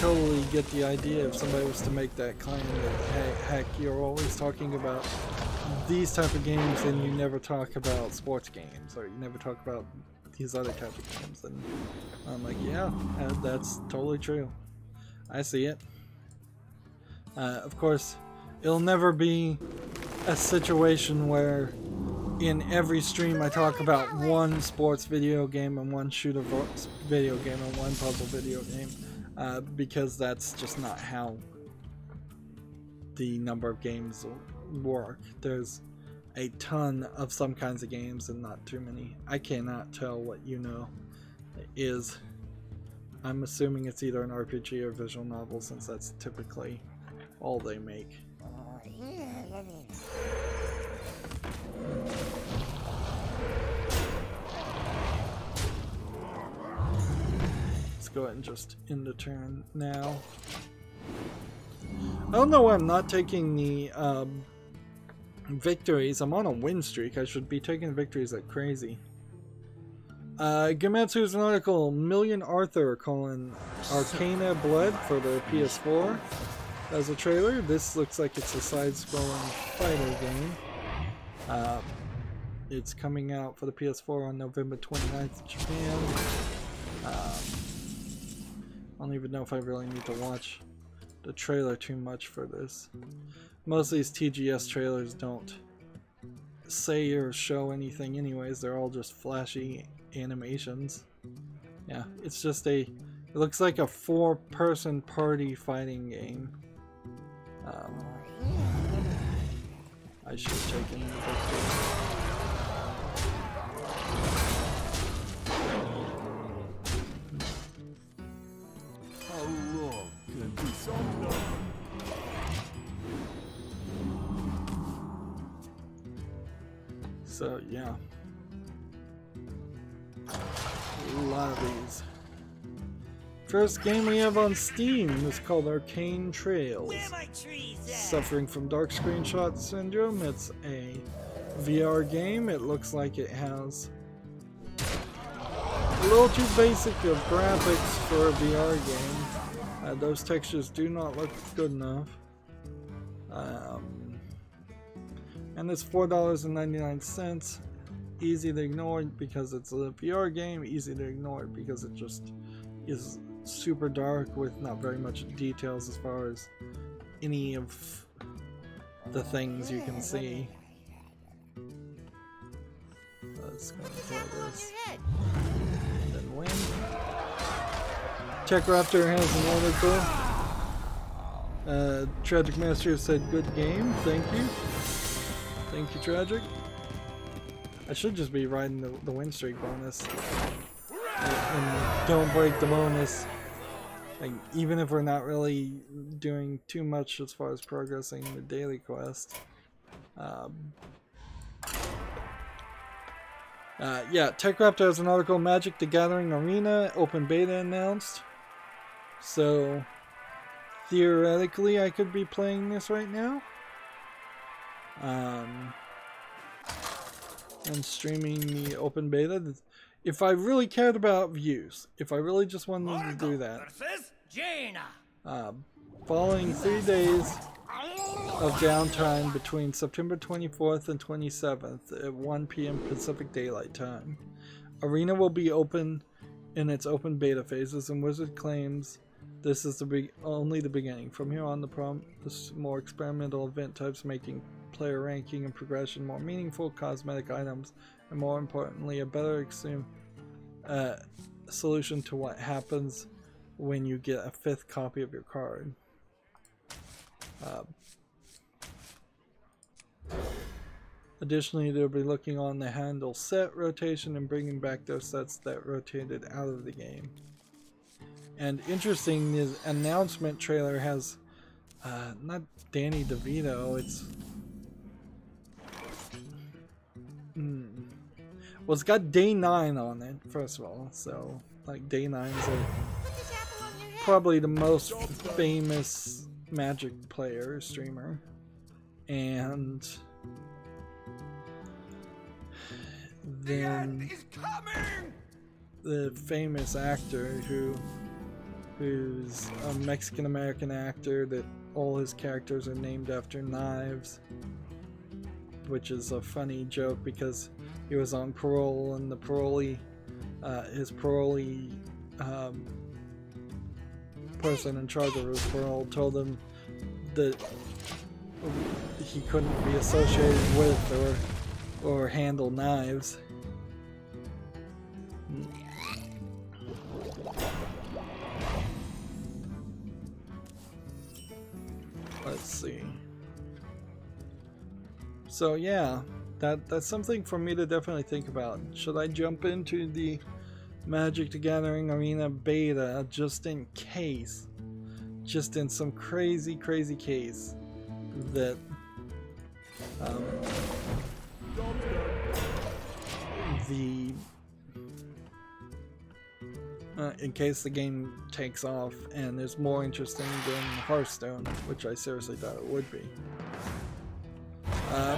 totally get the idea if somebody was to make that claim that, hey, heck, you're always talking about these type of games and you never talk about sports games, or you never talk about these other type of games, and I'm like, yeah, that's totally true. I see it. Of course, it'll never be a situation where in every stream I talk about one sports video game and one shooter video game and one puzzle video game, because that's just not how the number of games work. There's a ton of some kinds of games and not too many. I cannot tell what is. I'm assuming it's either an RPG or visual novel, since that's typically all they make. Let's go ahead and just end the turn now. I don't know why I'm not taking the victories. I'm on a win streak. I should be taking victories like crazy. Gamatsu's an article, Million Arthur, Arcana Blood for the PS4. As a trailer, this looks like it's a side-scrolling fighter game. It's coming out for the PS4 on November 29th in Japan. I don't even know if I really need to watch the trailer too much for this. Most of these TGS trailers don't say or show anything anyways. They're all just flashy animations. Yeah, it's just a, it looks like a 4-person party fighting game. I should have taken the picture. So yeah, a lot of these. First game we have on Steam is called Arcane Trails. Suffering from dark screenshot syndrome. It's a VR game. It looks like it has a little too basic of graphics for a VR game. Those textures do not look good enough. And it's $4.99. Easy to ignore because it's a VR game. Easy to ignore because it just is super dark with not very much details as far as any of the things you can see. Let's go and play this. And then win. Tech Raptor has an article. Tragic Master said good game, thank you. Thank you, Tragic. I should just be riding the win streak bonus. And don't break the bonus. Like, even if we're not really doing too much as far as progressing the daily quest. Yeah, TechRaptor has an article, Magic the Gathering Arena, open beta announced. So, theoretically I could be playing this right now. And streaming the open beta. If I really cared about views, if I really just wanted to do that, following 3 days of downtime between September 24th and 27th at 1 p.m. Pacific Daylight Time, Arena will be open in its open beta phases, and Wizard claims this is only the beginning. From here on, this more experimental event types, making player ranking and progression more meaningful, cosmetic items, and more importantly, a better solution to what happens when you get a 5th copy of your card. Additionally, they'll be looking on the handle set rotation and bringing back those sets that rotated out of the game. And interesting, this announcement trailer has not Danny DeVito, it's well, it's got Day 9 on it, first of all, so like Day 9 is probably the most famous Magic player, streamer, and then the famous actor who's a Mexican-American actor that all his characters are named after knives, which is a funny joke because he was on parole and the parolee, his parolee person in charge of his parole told him that he couldn't be associated with or handle knives. Let's see. So yeah, that's something for me to definitely think about. Should I jump into the Magic the Gathering Arena beta just in case? Just in some crazy case that in case the game takes off and is more interesting than Hearthstone, which I seriously thought it would be.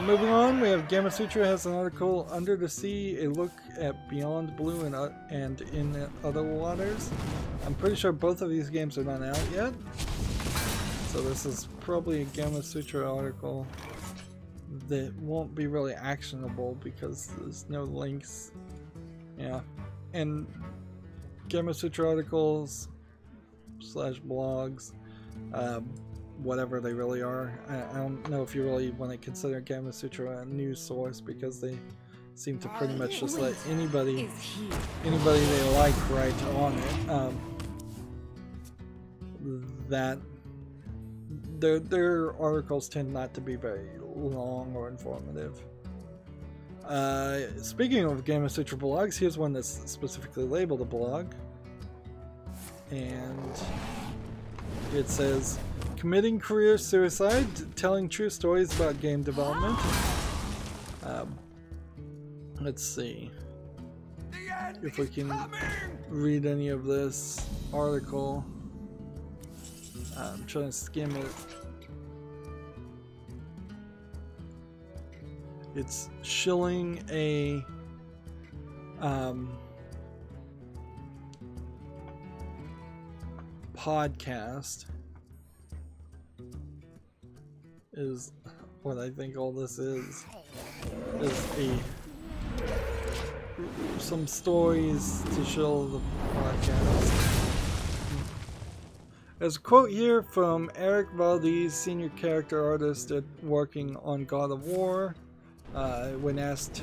Moving on, we have Gamma Sutra has an article, Under the Sea, a look at Beyond Blue and In Other Waters. I'm pretty sure both of these games are not out yet, so this is probably a Gamma Sutra article that won't be really actionable because there's no links. Yeah, and Gamma Sutra articles / blogs, whatever they really are. I don't know if you really want to consider Gamma Sutra a news source because they seem to pretty much just let anybody Is here. they like write on it. That their articles tend not to be very long or informative. Speaking of Game Sutra blogs, here's one that's specifically labeled a blog, and it says, "Committing career suicide, telling true stories about game development." Let's see if we can read any of this article. I'm trying to skim it. It's shilling a podcast is what I think all this is some stories to shill the podcast. There's a quote here from Eric Valdez, senior character artist working on God of War. When asked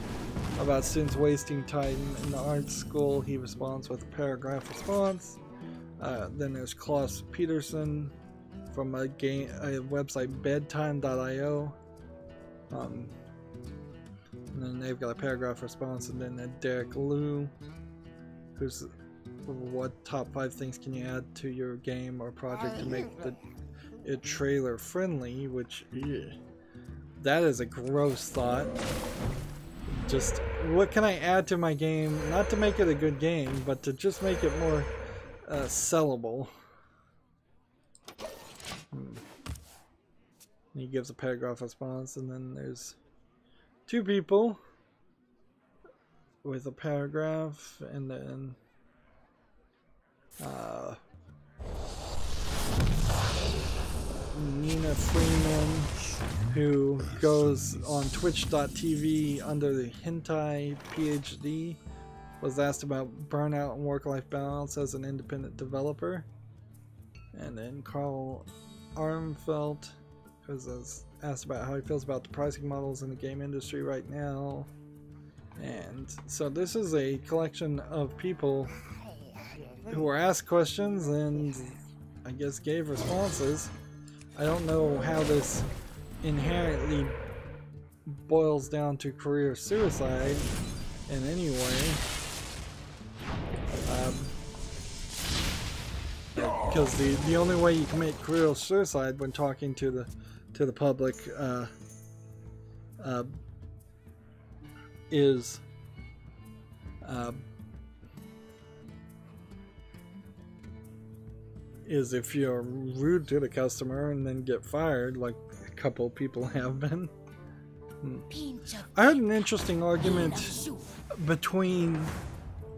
about students wasting time in the art school, he responds with a paragraph response. Then there's Klaus Peterson from a website, bedtime.io. And then they've got a paragraph response, and then Derek Liu, who's what top 5 things can you add to your game or project to make it trailer friendly, which that is a gross thought. Just what can I add to my game, not to make it a good game, but to just make it more sellable. He gives a paragraph response, and then there's 2 people with a paragraph, and then Nina Freeman, who goes on twitch.tv under the Hentai PhD, was asked about burnout and work-life balance as an independent developer. And then Carl Armfelt was asked about how he feels about the pricing models in the game industry right now. And so this is a collection of people who were asked questions and I guess gave responses. I don't know how this inherently boils down to career suicide in any way. Because the only way you commit career suicide when talking to the public is if you're rude to the customer and then get fired, like a couple of people have been. I heard an interesting argument between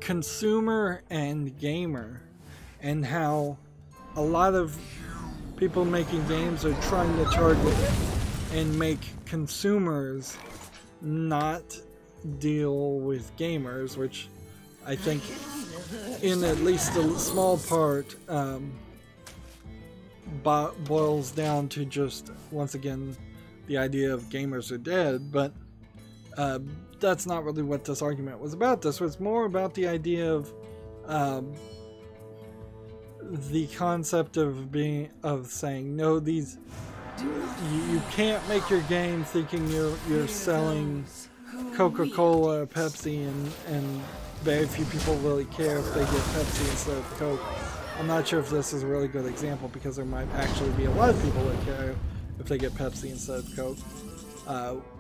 consumer and gamer, and how a lot of people making games are trying to target and make consumers not deal with gamers, which I think in at least a small part boils down to just, once again, the idea of gamers are dead. But that's not really what this argument was about. This was more about the idea of the concept of saying, no, these you can't make your game thinking you're selling Coca-Cola or Pepsi, and very few people really care if they get Pepsi instead of Coke. I'm not sure if this is a really good example, because there might actually be a lot of people that care if they get Pepsi instead of Coke.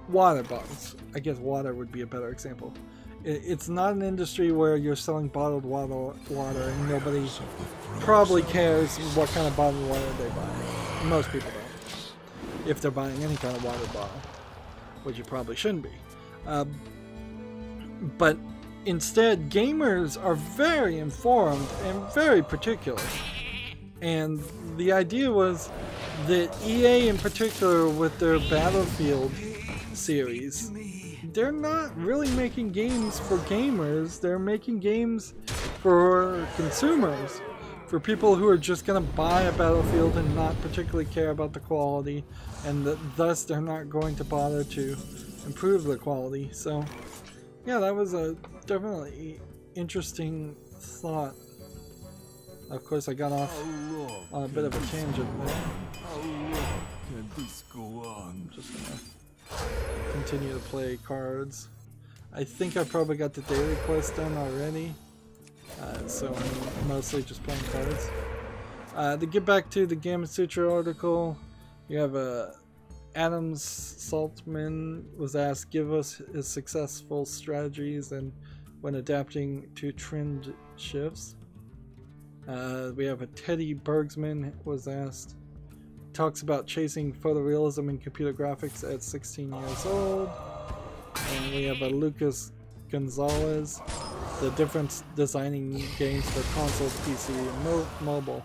Water bottles. I guess water would be a better example. It's not an industry where you're selling bottled water and nobody probably cares what kind of bottled water they buy. Most people don't. If they're buying any kind of water bottle, which you probably shouldn't be. But instead, gamers are very informed and very particular. And the idea was that EA in particular, with their Battlefield series, they're not really making games for gamers. They're making games for consumers, for people who are just going to buy a Battlefield and not particularly care about the quality, and thus they're not going to bother to improve the quality. So yeah, that was a definitely interesting thought. Of course, I got off on a bit of a tangent there. How long can this go on? Just gonna continue to play cards. I think I probably got the daily quest done already, so I'm mostly just playing cards. To get back to the Gamma Sutra article, you have Adam Saltman was asked, give us his successful strategies and when adapting to trend shifts. We have a Teddy Bergsman was asked, talks about chasing photorealism in computer graphics at 16 years old. And we have a Lucas Gonzalez, the difference designing games for console, PC, and mobile.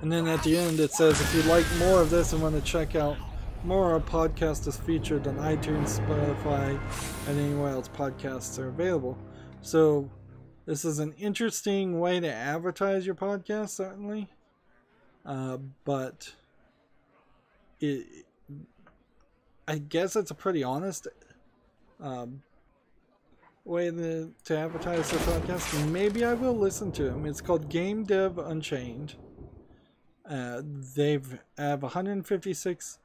And then at the end it says, if you'd like more of this and want to check out more, our podcast is featured on iTunes, Spotify, and anywhere else podcasts are available. So this is an interesting way to advertise your podcast, certainly. But I guess it's a pretty honest way to advertise their podcast. Maybe I will listen to them. It's called Game Dev Unchained. They have 156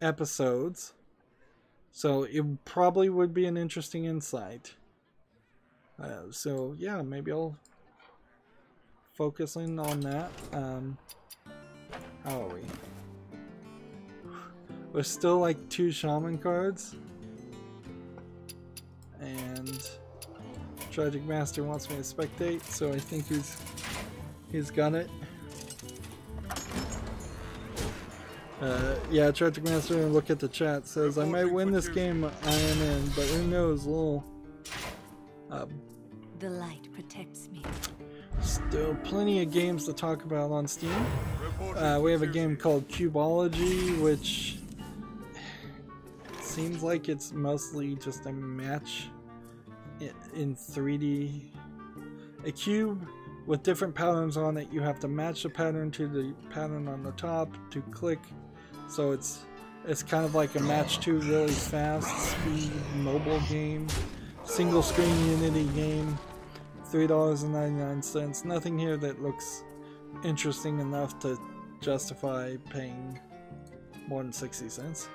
episodes, so it probably would be an interesting insight. So yeah, maybe I'll focus in on that. How are we? We're still like 2 shaman cards, and Tragic Master wants me to spectate, so I think he's got it. Yeah, Tragic Master, look at the chat, says, I might win this game I am in, but who knows, lol. The light protects me. Still plenty of games to talk about on Steam. We have a game called Cubology, which seems like it's mostly just a match in 3D. A cube with different patterns on it. You have to match the pattern to the pattern on the top to click. So it's kind of like a match 2 really fast speed mobile game. Single screen Unity game. $3.99. Nothing here that looks interesting enough to justify paying more than 60 cents.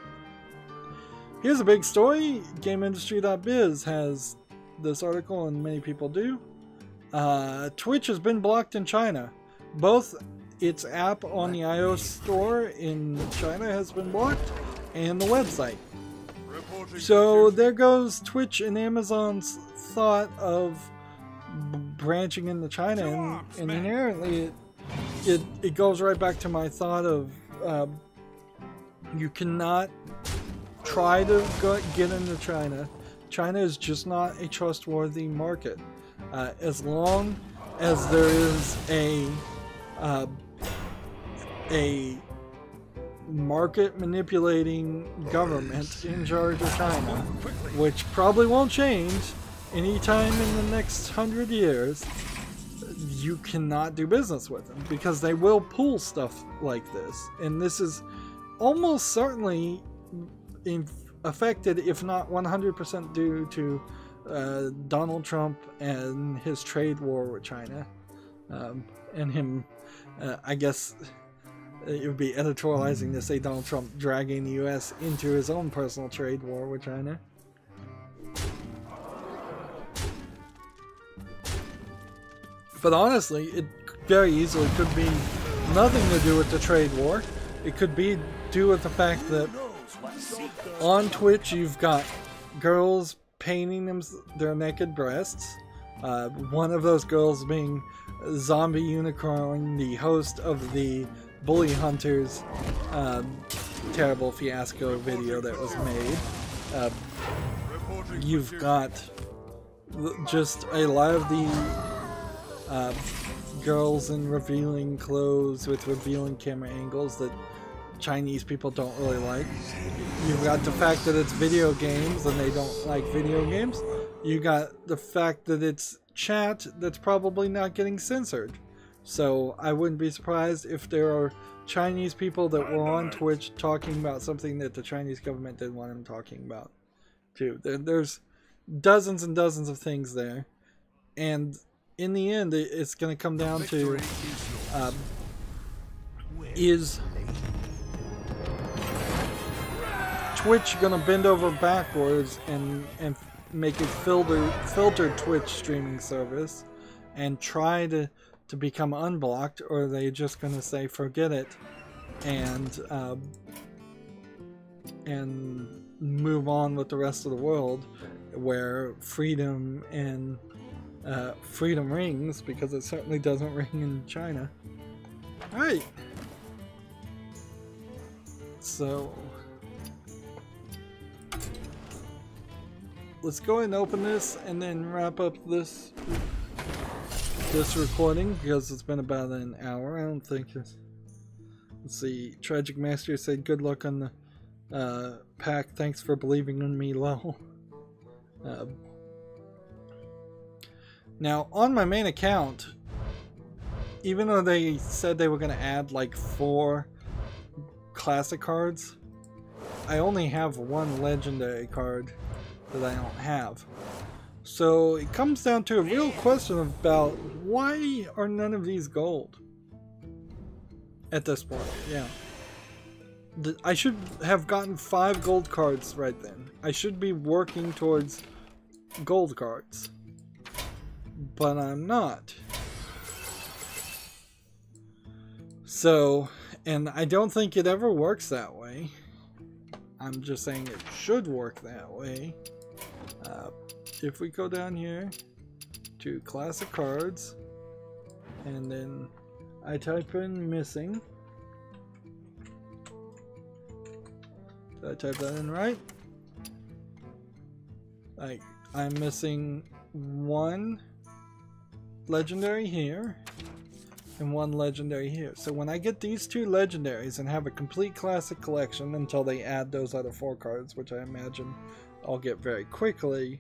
Here's a big story. GameIndustry.biz has this article, and many people do. Twitch has been blocked in China. Both its app on the iOS store in China has been blocked, and the website. So there goes Twitch and Amazon's thought of branching into China, and inherently it goes right back to my thought of you cannot try to get into China. China is just not a trustworthy market. As long as there is a market manipulating government in charge of China, which probably won't change anytime in the next 100 years, you cannot do business with them because they will pull stuff like this. And this is almost certainly affected, if not 100% due to Donald Trump and his trade war with China, and him, I guess it would be editorializing to say Donald Trump dragging the US into his own personal trade war with China. But honestly, it very easily could be nothing to do with the trade war. It could be due with the fact that on Twitch you've got girls painting their naked breasts. One of those girls being Zombie Unicorn, the host of the Bully Hunters terrible fiasco video that was made. You've got just a lot of the girls in revealing clothes with revealing camera angles that Chinese people don't really like. You've got the fact that it's video games and they don't like video games. You got the fact that it's chat that's probably not getting censored. So I wouldn't be surprised if there are Chinese people that were on Twitch talking about something that the Chinese government didn't want them talking about too. There's dozens and dozens of things there, and in the end it's going to come down to is Twitch going to bend over backwards and make a filtered Twitch streaming service and try to become unblocked, or are they just going to say forget it and move on with the rest of the world where freedom and freedom rings, because it certainly doesn't ring in China. Alright, so let's go ahead and open this and then wrap up this recording, because it's been about an hour. I don't think it's... Let's see. Tragic Master said, good luck on the pack. Thanks for believing in me, lol. Now, on my main account, even though they said they were going to add like 4 classic cards, I only have 1 legendary card that I don't have. So it comes down to a real question about why are none of these gold at this point. Yeah, I should have gotten 5 gold cards right then. I should be working towards gold cards, but I'm not. So, and I don't think it ever works that way. I'm just saying it should work that way. If we go down here to classic cards and then I type in missing, did I type that in right? I'm missing 1 legendary here and 1 legendary here. So when I get these 2 legendaries and have a complete classic collection until they add those other 4 cards, which I imagine I'll get very quickly,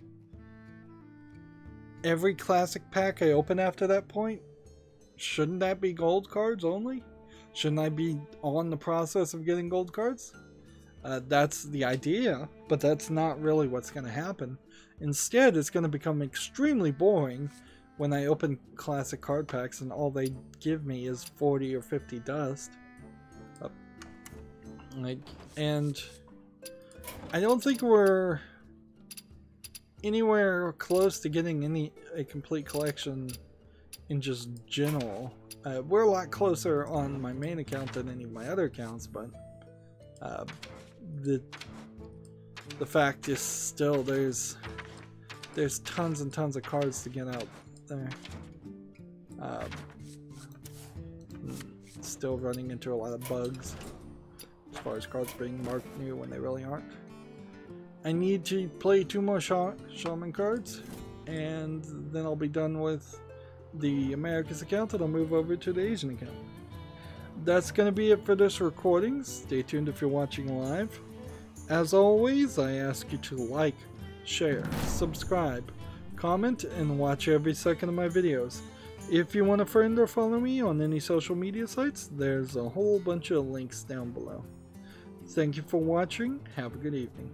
every classic pack I open after that point, shouldn't that be gold cards only? Shouldn't I be on the process of getting gold cards? That's the idea, but that's not really what's going to happen. Instead, it's going to become extremely boring when I open classic card packs and all they give me is 40 or 50 dust. And I don't think we're anywhere close to getting a complete collection in just general. We're a lot closer on my main account than any of my other accounts, but the fact is still there's tons and tons of cards to get out there. Still running into a lot of bugs as far as cards being marked new when they really aren't. I need to play 2 more Shaman cards, and then I'll be done with the Americas account, and I'll move over to the Asian account. That's going to be it for this recording. Stay tuned if you're watching live. As always, I ask you to like, share, subscribe, comment, and watch every second of my videos. If you want to friend or follow me on any social media sites, there's a whole bunch of links down below. Thank you for watching. Have a good evening.